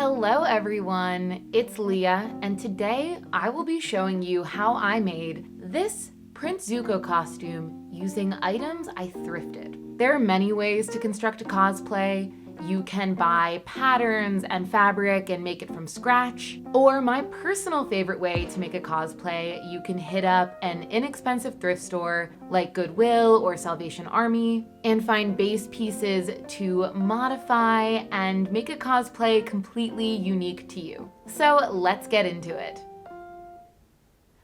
Hello everyone, it's Leah, and today I will be showing you how I made this Prince Zuko costume using items I thrifted. There are many ways to construct a cosplay. You can buy patterns and fabric and make it from scratch. Or my personal favorite way to make a cosplay, you can hit up an inexpensive thrift store like Goodwill or Salvation Army and find base pieces to modify and make a cosplay completely unique to you. So let's get into it.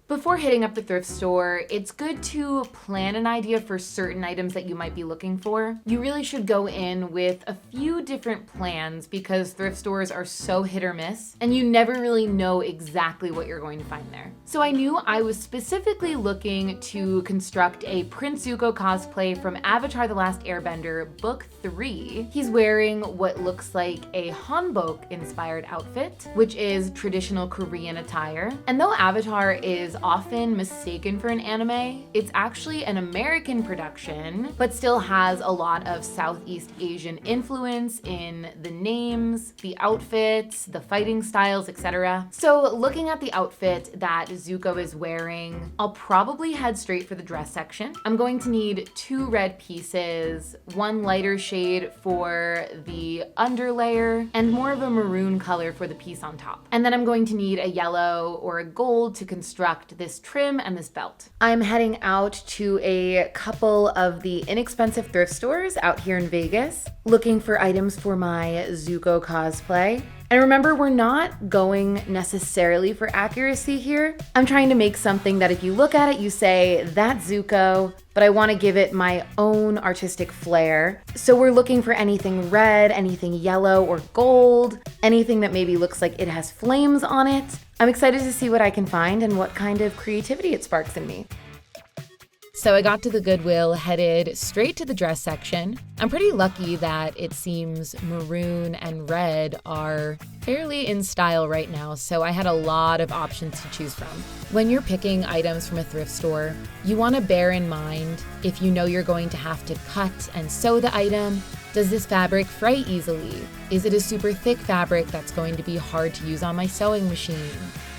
Before hitting up the thrift store, it's good to plan an idea for certain items that you might be looking for. You really should go in with a few different plans because thrift stores are so hit or miss, and you never really know exactly what you're going to find there. So I knew I was specifically looking to construct a Prince Zuko cosplay from Avatar: The Last Airbender Book 3. He's wearing what looks like a hanbok-inspired outfit, which is traditional Korean attire. And though Avatar is often mistaken for an anime, it's actually an American production, but still has a lot of Southeast Asian influence in the names, the outfits, the fighting styles, etc. So looking at the outfit that Zuko is wearing, I'll probably head straight for the dress section. I'm going to need 2 red pieces, 1 lighter shade for the underlayer, and more of a maroon color for the piece on top. And then I'm going to need a yellow or a gold to construct this trim and this belt. I'm heading out to a couple of the inexpensive thrift stores out here in Vegas, looking for items for my Zuko cosplay. And remember, we're not going necessarily for accuracy here. I'm trying to make something that if you look at it, you say, that's Zuko, but I want to give it my own artistic flair. So we're looking for anything red, anything yellow or gold, anything that maybe looks like it has flames on it. I'm excited to see what I can find and what kind of creativity it sparks in me. So I got to the Goodwill, headed straight to the dress section. I'm pretty lucky that it seems maroon and red are fairly in style right now, so I had a lot of options to choose from. When you're picking items from a thrift store, you want to bear in mind if you know you're going to have to cut and sew the item. Does this fabric fray easily? Is it a super thick fabric that's going to be hard to use on my sewing machine?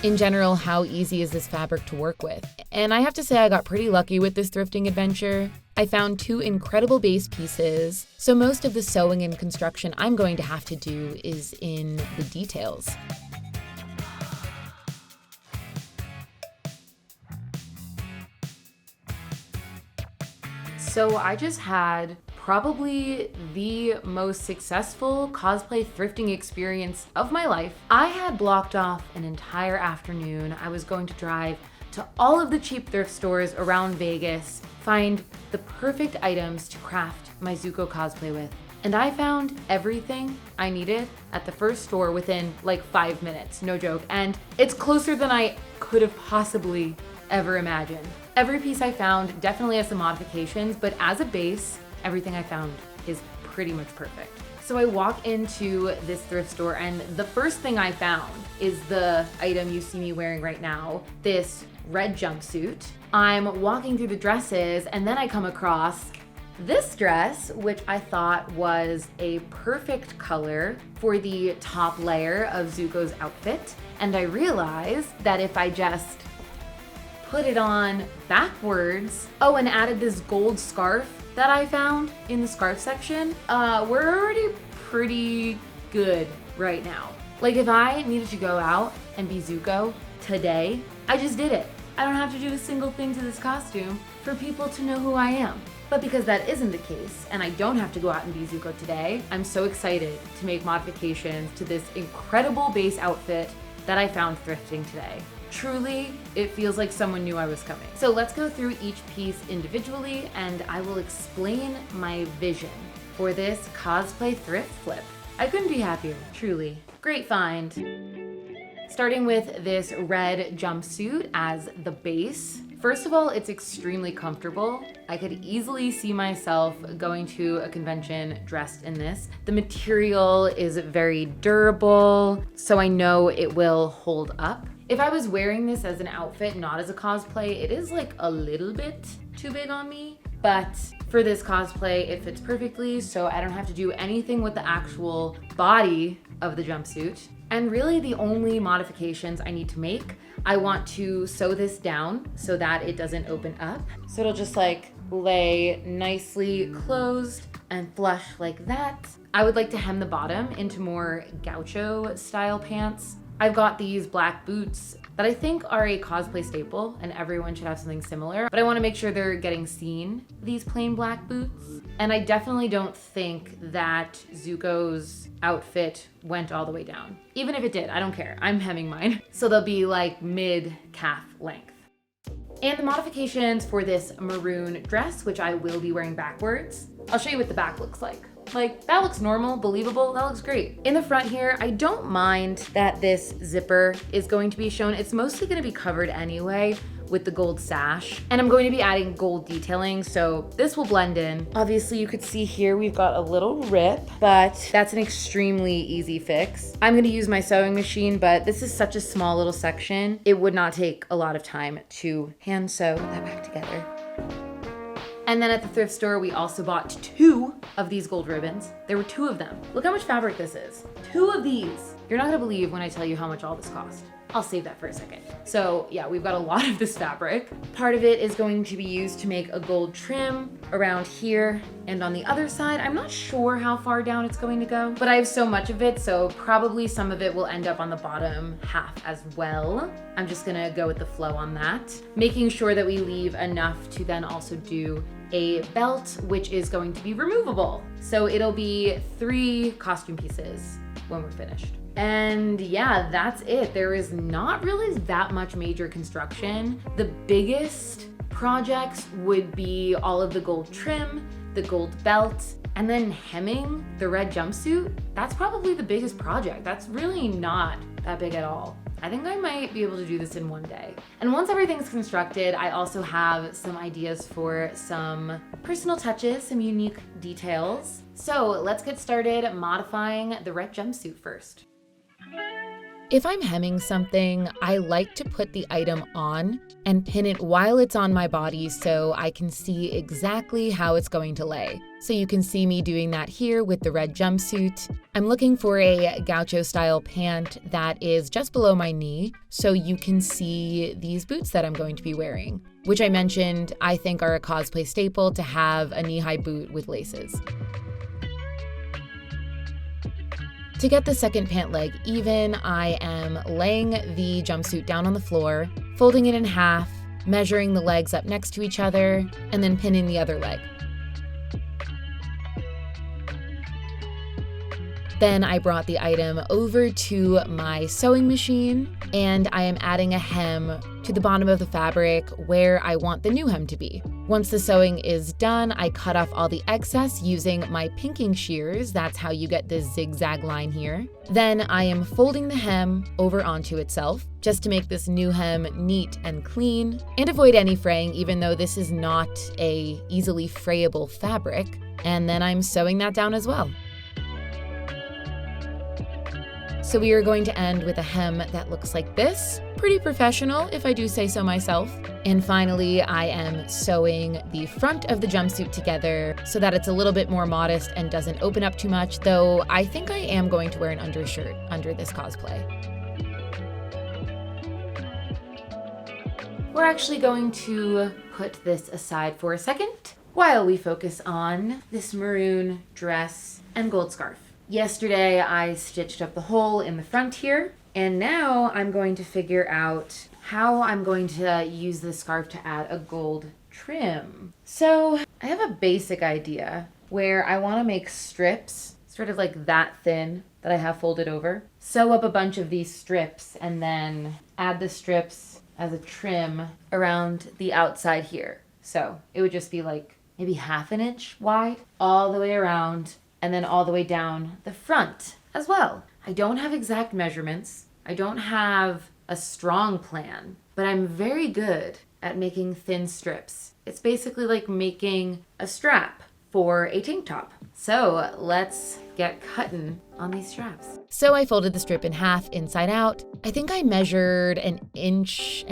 In general, how easy is this fabric to work with? And I have to say I got pretty lucky with this thrifting adventure. I found 2 incredible base pieces, so most of the sewing and construction I'm going to have to do is in the details. So I just had probably the most successful cosplay thrifting experience of my life. I had blocked off an entire afternoon. I was going to drive to all of the cheap thrift stores around Vegas, find the perfect items to craft my Zuko cosplay with. And I found everything I needed at the first store within like 5 minutes, no joke. And it's closer than I could have possibly ever imagined. Every piece I found definitely has some modifications, but as a base, everything I found is pretty much perfect. So I walk into this thrift store and the first thing I found is the item you see me wearing right now, this red jumpsuit. I'm walking through the dresses and then I come across this dress, which I thought was a perfect color for the top layer of Zuko's outfit. And I realized that if I just put it on backwards, oh, and added this gold scarf that I found in the scarf section, we're already pretty good right now. Like if I needed to go out and be Zuko today, I just did it. I don't have to do a single thing to this costume for people to know who I am. But because that isn't the case, and I don't have to go out and be Zuko today, I'm so excited to make modifications to this incredible base outfit that I found thrifting today. Truly, it feels like someone knew I was coming. So let's go through each piece individually and I will explain my vision for this cosplay thrift flip. I couldn't be happier, truly. Great find. Starting with this red jumpsuit as the base. First of all, it's extremely comfortable. I could easily see myself going to a convention dressed in this. The material is very durable, so I know it will hold up. If I was wearing this as an outfit, not as a cosplay, it is like a little bit too big on me. But for this cosplay, it fits perfectly, so I don't have to do anything with the actual body of the jumpsuit. And really the only modifications I need to make, I want to sew this down so that it doesn't open up. So it'll just like lay nicely closed and flush like that. I would like to hem the bottom into more gaucho style pants. I've got these black boots that I think are a cosplay staple and everyone should have something similar, but I want to make sure they're getting seen, these plain black boots. And I definitely don't think that Zuko's outfit went all the way down. Even if it did, I don't care. I'm hemming mine. So they'll be like mid-calf length. And the modifications for this maroon dress, which I will be wearing backwards, I'll show you what the back looks like. Like, that looks normal, believable, that looks great. In the front here, I don't mind that this zipper is going to be shown. It's mostly gonna be covered anyway with the gold sash. And I'm going to be adding gold detailing, so this will blend in. Obviously, you could see here we've got a little rip, but that's an extremely easy fix. I'm gonna use my sewing machine, but this is such a small little section, it would not take a lot of time to hand sew that back together. And then at the thrift store, we also bought 2 of these gold ribbons. There were 2 of them. Look how much fabric this is. 2 of these. You're not gonna believe when I tell you how much all this cost. I'll save that for a second. So yeah, we've got a lot of this fabric. Part of it is going to be used to make a gold trim around here and on the other side. I'm not sure how far down it's going to go, but I have so much of it, so probably some of it will end up on the bottom half as well. I'm just gonna go with the flow on that, making sure that we leave enough to then also do a belt, which is going to be removable. So it'll be 3 costume pieces when we're finished. And yeah, that's it. There is not really that much major construction. The biggest projects would be all of the gold trim, the gold belt, and then hemming the red jumpsuit. That's probably the biggest project. That's really not that big at all. I think I might be able to do this in one day. And once everything's constructed, I also have some ideas for some personal touches, some unique details. So let's get started modifying the red jumpsuit first. If I'm hemming something, I like to put the item on and pin it while it's on my body so I can see exactly how it's going to lay. So you can see me doing that here with the red jumpsuit. I'm looking for a gaucho style pant that is just below my knee so you can see these boots that I'm going to be wearing, which I mentioned I think are a cosplay staple to have a knee-high boot with laces. To get the second pant leg even, I am laying the jumpsuit down on the floor, folding it in half, measuring the legs up next to each other, and then pinning the other leg. Then I brought the item over to my sewing machine, and I am adding a hem to the bottom of the fabric where I want the new hem to be. Once the sewing is done, I cut off all the excess using my pinking shears. That's how you get this zigzag line here. Then I am folding the hem over onto itself just to make this new hem neat and clean and avoid any fraying, even though this is not a easily frayable fabric. And then I'm sewing that down as well. So we are going to end with a hem that looks like this. Pretty professional, if I do say so myself. And finally, I am sewing the front of the jumpsuit together so that it's a little bit more modest and doesn't open up too much, though I think I am going to wear an undershirt under this cosplay. We're actually going to put this aside for a second while we focus on this maroon dress and gold scarf. Yesterday, I stitched up the hole in the front here, and now I'm going to figure out how I'm going to use this scarf to add a gold trim. So I have a basic idea where I want to make strips, sort of like that thin that I have folded over, sew up a bunch of these strips, and then add the strips as a trim around the outside here. So it would just be like maybe 1/2 inch wide all the way around, and then all the way down the front as well. I don't have exact measurements. I don't have a strong plan, but I'm very good at making thin strips. It's basically like making a strap for a tank top. So let's get cutting on these straps. So I folded the strip in half inside out. I think I measured 1.75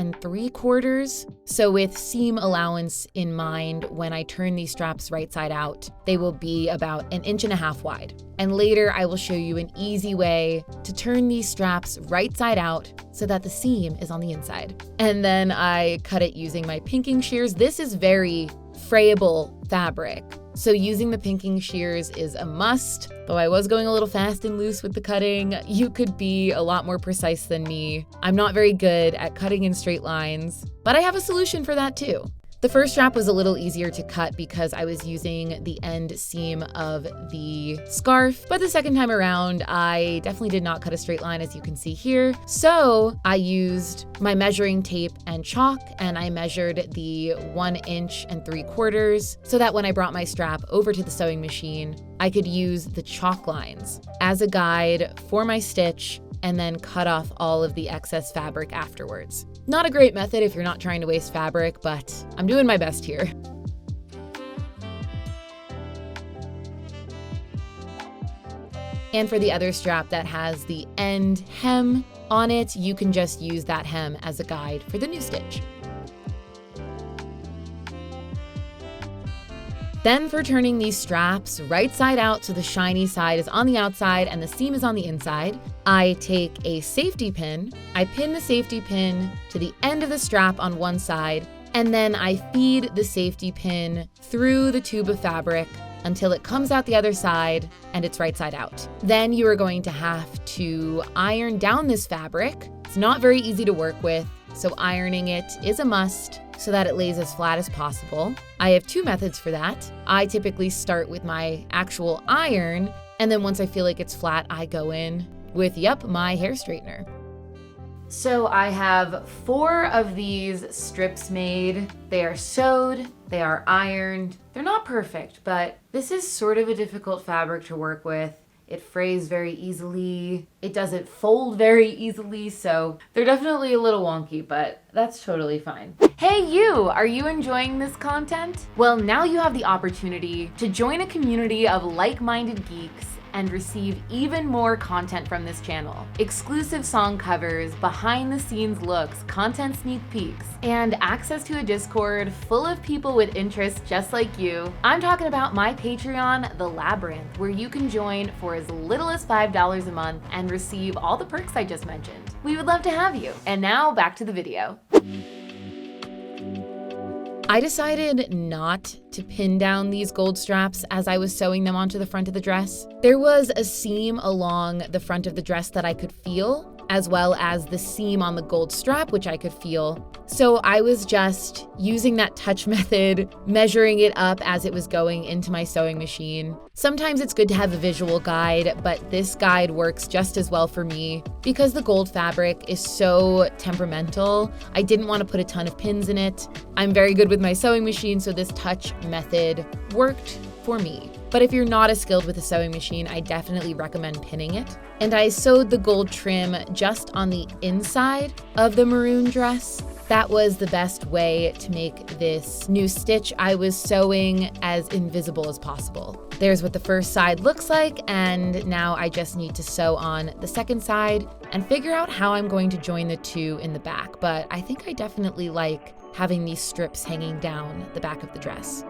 inches. So with seam allowance in mind, when I turn these straps right side out, they will be about 1.5 inches wide. And later I will show you an easy way to turn these straps right side out so that the seam is on the inside. And then I cut it using my pinking shears. This is very frayable fabric, so using the pinking shears is a must. Though I was going a little fast and loose with the cutting, you could be a lot more precise than me. I'm not very good at cutting in straight lines, but I have a solution for that too. The first strap was a little easier to cut because I was using the end seam of the scarf, but the second time around, I definitely did not cut a straight line, as you can see here. So I used my measuring tape and chalk, and I measured the 1.75 inches so that when I brought my strap over to the sewing machine, I could use the chalk lines as a guide for my stitch and then cut off all of the excess fabric afterwards. Not a great method if you're not trying to waste fabric, but I'm doing my best here. And for the other strap that has the end hem on it, you can just use that hem as a guide for the new stitch. Then for turning these straps right side out so the shiny side is on the outside and the seam is on the inside, I take a safety pin, I pin the safety pin to the end of the strap on one side, and then I feed the safety pin through the tube of fabric until it comes out the other side and it's right side out. Then you are going to have to iron down this fabric. It's not very easy to work with, so ironing it is a must so that it lays as flat as possible. I have two methods for that. I typically start with my actual iron, and then once I feel like it's flat, I go in with, my hair straightener. So I have 4 of these strips made. They are sewed, they are ironed. They're not perfect, but this is sort of a difficult fabric to work with. It frays very easily. It doesn't fold very easily, so they're definitely a little wonky, but that's totally fine. Hey you, are you enjoying this content? Well, now you have the opportunity to join a community of like-minded geeks and receive even more content from this channel. Exclusive song covers, behind the scenes looks, content sneak peeks, and access to a Discord full of people with interests just like you. I'm talking about my Patreon, The Labyrinth, where you can join for as little as $5 a month and receive all the perks I just mentioned. We would love to have you. And now back to the video. I decided not to pin down these gold straps as I was sewing them onto the front of the dress. There was a seam along the front of the dress that I could feel, as well as the seam on the gold strap, which I could feel. So I was just using that touch method, measuring it up as it was going into my sewing machine. Sometimes it's good to have a visual guide, but this guide works just as well for me because the gold fabric is so temperamental. I didn't want to put a ton of pins in it. I'm very good with my sewing machine, so this touch method worked for me. But if you're not as skilled with a sewing machine, I definitely recommend pinning it. And I sewed the gold trim just on the inside of the maroon dress. That was the best way to make this new stitch I was sewing as invisible as possible. There's what the first side looks like, and now I just need to sew on the second side and figure out how I'm going to join the two in the back. But I think I definitely like having these strips hanging down the back of the dress.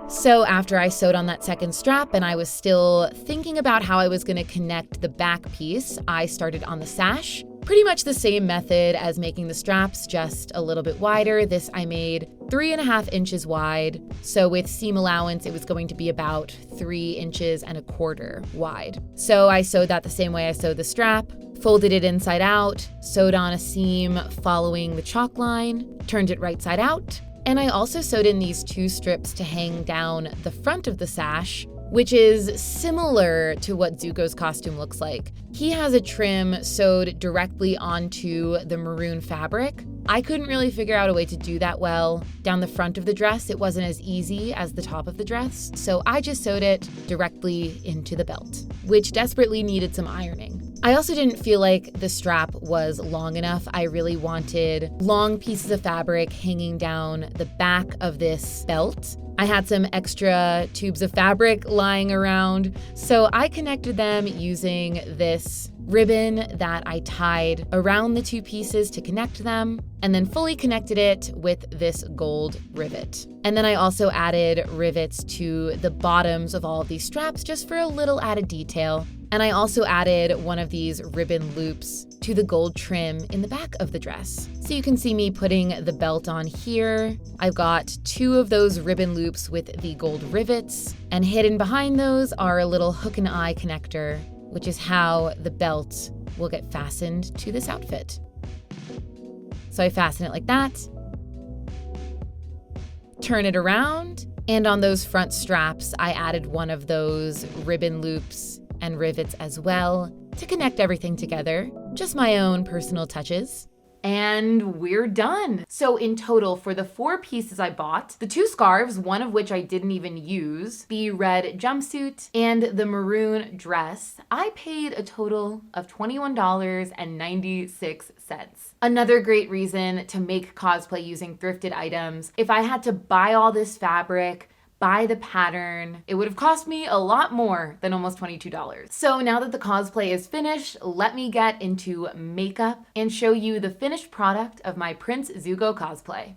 So after I sewed on that second strap and I was still thinking about how I was going to connect the back piece, I started on the sash. Pretty much the same method as making the straps, just a little bit wider. This I made 3.5 inches wide. So with seam allowance, it was going to be about 3.25 inches wide. So I sewed that the same way I sewed the strap, folded it inside out, sewed on a seam following the chalk line, turned it right side out. And I also sewed in these 2 strips to hang down the front of the sash, which is similar to what Zuko's costume looks like. He has a trim sewed directly onto the maroon fabric. I couldn't really figure out a way to do that well. Down the front of the dress, it wasn't as easy as the top of the dress, so I just sewed it directly into the belt, which desperately needed some ironing. I also didn't feel like the strap was long enough. I really wanted long pieces of fabric hanging down the back of this belt. I had some extra tubes of fabric lying around, so I connected them using this ribbon that I tied around the two pieces to connect them, and then fully connected it with this gold rivet. And then I also added rivets to the bottoms of all of these straps just for a little added detail. And I also added one of these ribbon loops to the gold trim in the back of the dress. So you can see me putting the belt on here. I've got 2 of those ribbon loops with the gold rivets, and hidden behind those are a little hook and eye connector, which is how the belt will get fastened to this outfit. So I fasten it like that, turn it around, and on those front straps, I added one of those ribbon loops and rivets as well to connect everything together. Just my own personal touches. And we're done. So in total, for the 4 pieces I bought, the 2 scarves, one of which I didn't even use, the red jumpsuit, and the maroon dress, I paid a total of $21.96. Another great reason to make cosplay using thrifted items. If I had to buy all this fabric, buy the pattern, it would have cost me a lot more than almost $22. So now that the cosplay is finished, let me get into makeup and show you the finished product of my Prince Zuko cosplay.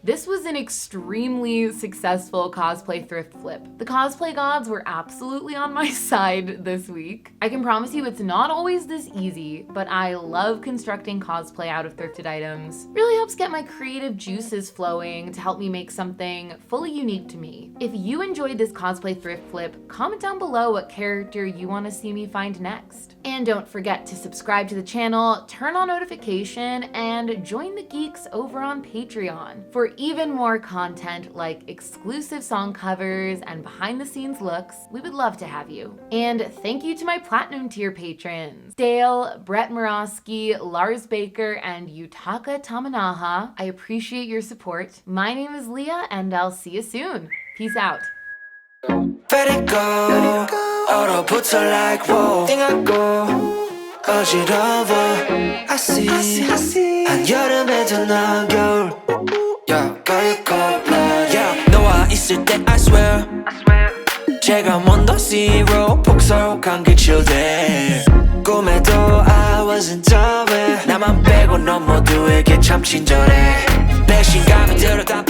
This was an extremely successful cosplay thrift flip. The cosplay gods were absolutely on my side this week. I can promise you it's not always this easy, but I love constructing cosplay out of thrifted items. Really helps get my creative juices flowing to help me make something fully unique to me. If you enjoyed this cosplay thrift flip, comment down below what character you want to see me find next. And don't forget to subscribe to the channel, turn on notification, and join the geeks over on Patreon for even more content like exclusive song covers and behind the scenes looks. We would love to have you. And thank you to my platinum tier patrons, Dale, Brett Morosky, Lars Baker, and Yutaka Tamanaha. I appreciate your support. My name is Leah, and I'll see you soon. Peace out. Let it go. 얼어붙어 like whoa. 띵하고 어지러워. I see. 한여름에도 난 겨울. Yeah, girl, cold blood. Yeah, 너와 있을 때 I swear. 제가 먼저 zero 폭설한 게 chill day. 꿈에도 I wasn't aware. 나만 빼고 넌 모두에게 참 친절해. 배신감이 들어 다